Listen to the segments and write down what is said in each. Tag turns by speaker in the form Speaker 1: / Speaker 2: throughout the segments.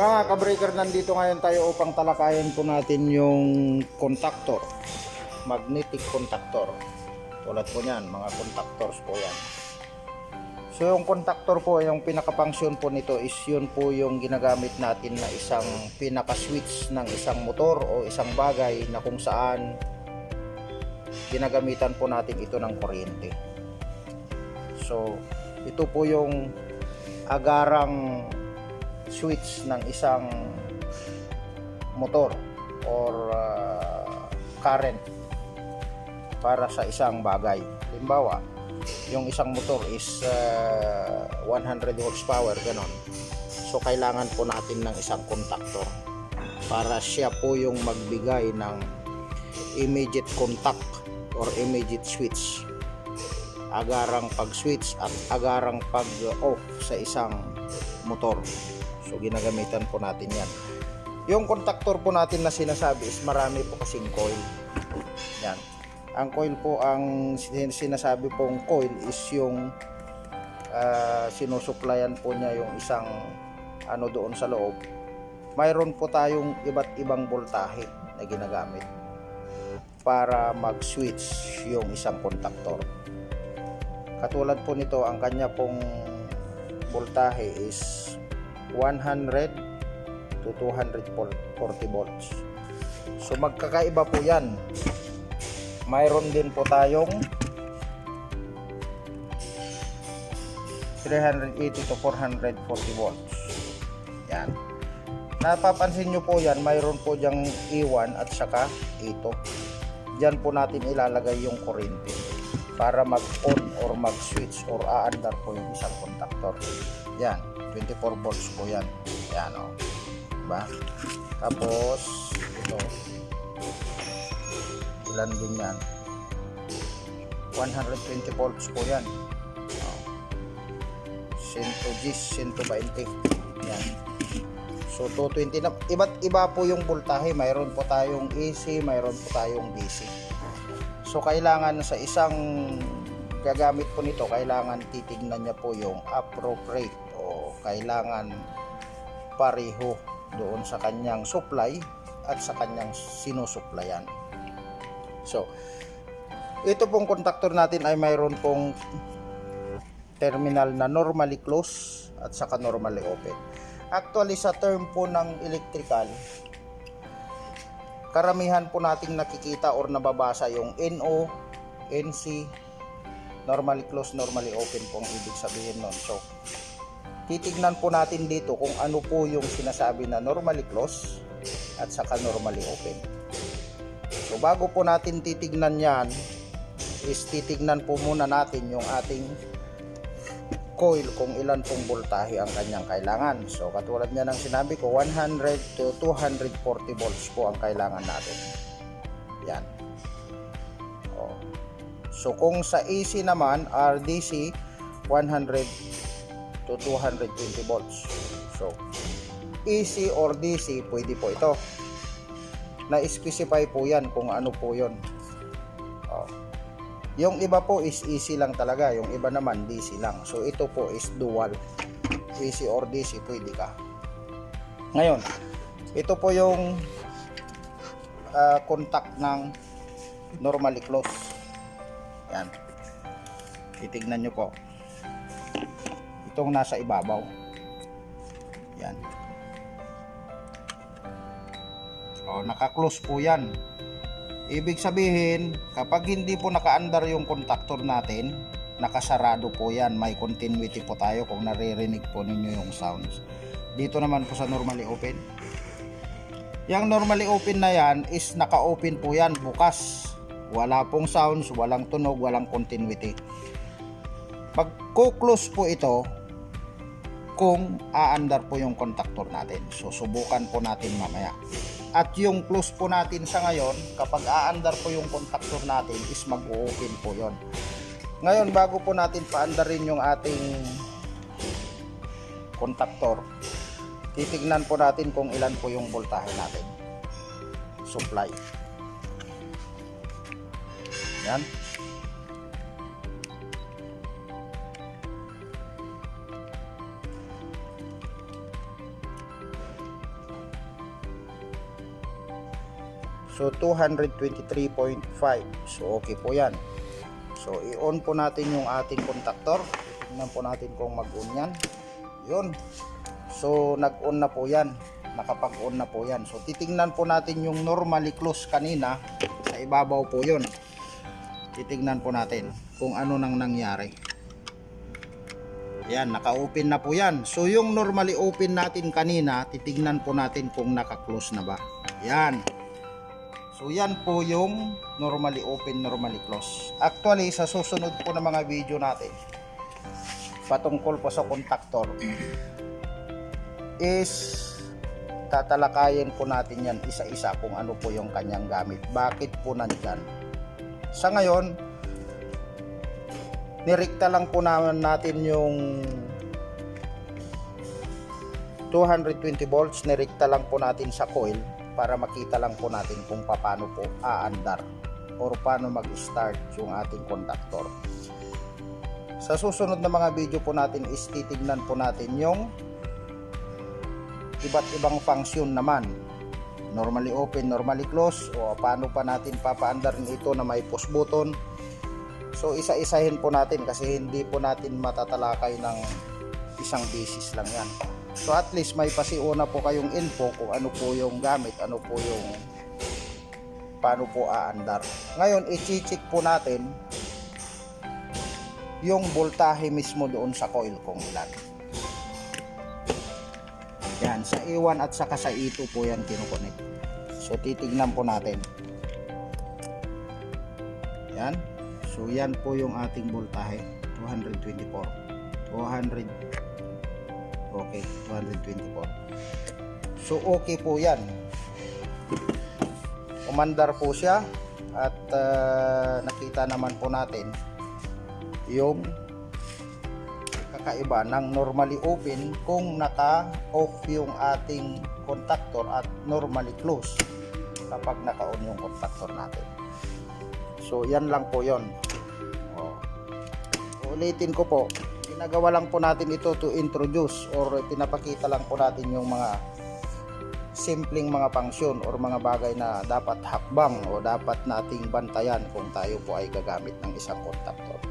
Speaker 1: Mga kabreaker, nandito ngayon tayo upang talakayin po natin yung contactor, magnetic contactor. Tulad po niyan, mga contactors po yan. So yung contactor po, yung pinaka-function po nito is yun po yung ginagamit natin na isang pinaka-switch ng isang motor o isang bagay na kung saan ginagamitan po natin ito ng kuryente. So ito po yung agarang switch ng isang motor or current para sa isang bagay. Halimbawa, yung isang motor is 100 horsepower, ganon. So kailangan po natin ng isang contactor para siya po yung magbigay ng immediate contact or immediate switch, agarang pag-switch at agarang pag-off sa isang motor. So ginagamitan po natin yan. Yung contactor po natin na sinasabi is marami po kasing coil. Yan. Ang coil po, ang sinasabi pong coil is yung sinusuplayan po niya yung isang ano doon sa loob. Mayroon po tayong iba't ibang voltahe na ginagamit para mag-switch yung isang contactor. Katulad po nito, ang kanya pong voltahe is 100 to 240 volts. So magkakaiba po yan. Mayroon din po tayong 380 to 440 volts. Yan. Napapansin nyo po yan, mayroon po dyang E1 at saka E2. Diyan po natin ilalagay yung kuryente para mag-on or mag-switch or aandar po yung isang contactor. Yan. 24 volts po yan. Yan o. Diba? Tapos ito, ilan din yan? 120 volts po yan. 110, 120. Yan. So 220 na. Iba't iba po yung voltahe. Mayroon po tayong AC, mayroon po tayong DC. So kailangan sa isang gagamit po nito, kailangan titignan niya po yung appropriate o kailangan pareho doon sa kanyang supply at sa kanyang sinusuplayan. So ito pong contactor natin ay mayroon pong terminal na normally close at saka normally open. Actually sa term po ng electrical, karamihan po nating nakikita or nababasa yung NO, NC, normally close, normally open pong ibig sabihin nun. So titignan po natin dito kung ano po yung sinasabi na normally close at saka normally open. So bago po natin titignan yan, is titignan po muna natin yung ating coil kung ilan pong voltahe ang kanyang kailangan. So katulad niya ng sinabi ko, 100 to 240 volts po ang kailangan natin. Yan. So kung sa AC naman, RDC, 100 to 220 volts. So AC or DC, pwede po ito. Na-specify po yan kung ano po yun. Yung iba po is AC lang talaga, yung iba naman DC lang. So ito po is dual, AC or DC, pwede ka. Ngayon, ito po yung contact ng normally close. Yan. Titignan nyo po. Itong nasa ibabaw. Yan. Naka-close po yan. Ibig sabihin, kapag hindi po naka-andar yung contactor natin, nakasarado po yan. May continuity po tayo kung naririnig po ninyo yung sounds. Dito naman po sa normally open. Yung normally open na yan is naka-open po yan, bukas. Wala pong sounds, walang tunog, walang continuity. Pag-close po ito kung aandar po yung contactor natin. So subukan po natin mamaya. At yung close po natin sa ngayon, kapag aandar po yung contactor natin is mag-open po yon. Ngayon, bago po natin paandarin yung ating contactor, titignan po natin kung ilan po yung voltahe natin. Supply. Yan. So 223.5. So okay po yan. So i-on po natin yung ating contactor. Tingnan po natin kung mag-on yan. Yun. So nag-on na po yan. Nakapag-on na po yan. So titingnan po natin yung normally close kanina. Sa ibabaw po yun. Titingnan po natin kung ano nang nangyari. Yan, naka-open na po yan. So yung normally open natin kanina, titingnan po natin kung naka-close na ba. Yan. So yan po yung normally open, normally close. Actually, sa susunod po na mga video natin, patungkol po sa contactor, is tatalakayin po natin yan isa-isa kung ano po yung kanyang gamit. Bakit po nandyan? Sa ngayon, nirikta lang po natin yung 220 volts, nirikta lang po natin sa coil para makita lang po natin kung paano po aandar or paano mag-start yung ating contactor. Sa susunod na mga video po natin is titignan po natin yung iba't ibang function naman. Normally open, normally close, o paano pa natin papaandarin ito na may push button. So isa-isahin po natin kasi hindi po natin matatalakay ng isang basis lang yan. So at least may pasiuna po kayong info kung ano po yung gamit, ano po yung paano po aandar. Ngayon i-check po natin yung voltahe mismo doon sa coil kung ilan. Yan, sa E1 at saka sa E2 po yan kinukonek. So titignan po natin. Yan. So yan po yung ating voltahe, 224. 200. Okay, 224. So okay po yan. Umandar po siya at nakita naman po natin yung kakaiba ng normally open kung naka-off yung ating contactor at normally close kapag naka-on yung contactor natin. So yan lang po yon. Ulitin ko po, ginagawa lang po natin ito to introduce or pinapakita lang po natin yung mga simpleng mga function or mga bagay na dapat hakbang o dapat nating bantayan kung tayo po ay gagamit ng isang contactor.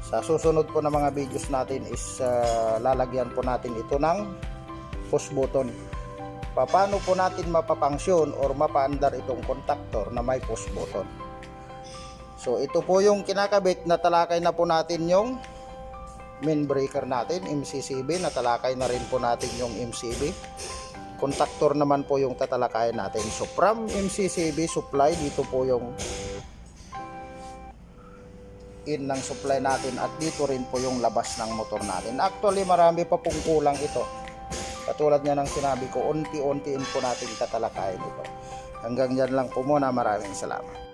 Speaker 1: Sa susunod po na mga videos natin is lalagyan po natin ito ng push button. Paano po natin mapapangsyon or mapaandar itong contactor na may push button. So ito po yung kinakabit, natalakay na po natin yung main breaker natin, MCCB, natalakay na rin po natin yung MCB. Contactor naman po yung tatalakayan natin. So from MCCB supply, dito po yung in ng supply natin at dito rin po yung labas ng motor natin. Actually marami pa pong kulang ito. Katulad niya ng sinabi ko, unti-untiin po natin tatalakayin ito. Hanggang dyan lang po muna, maraming salamat.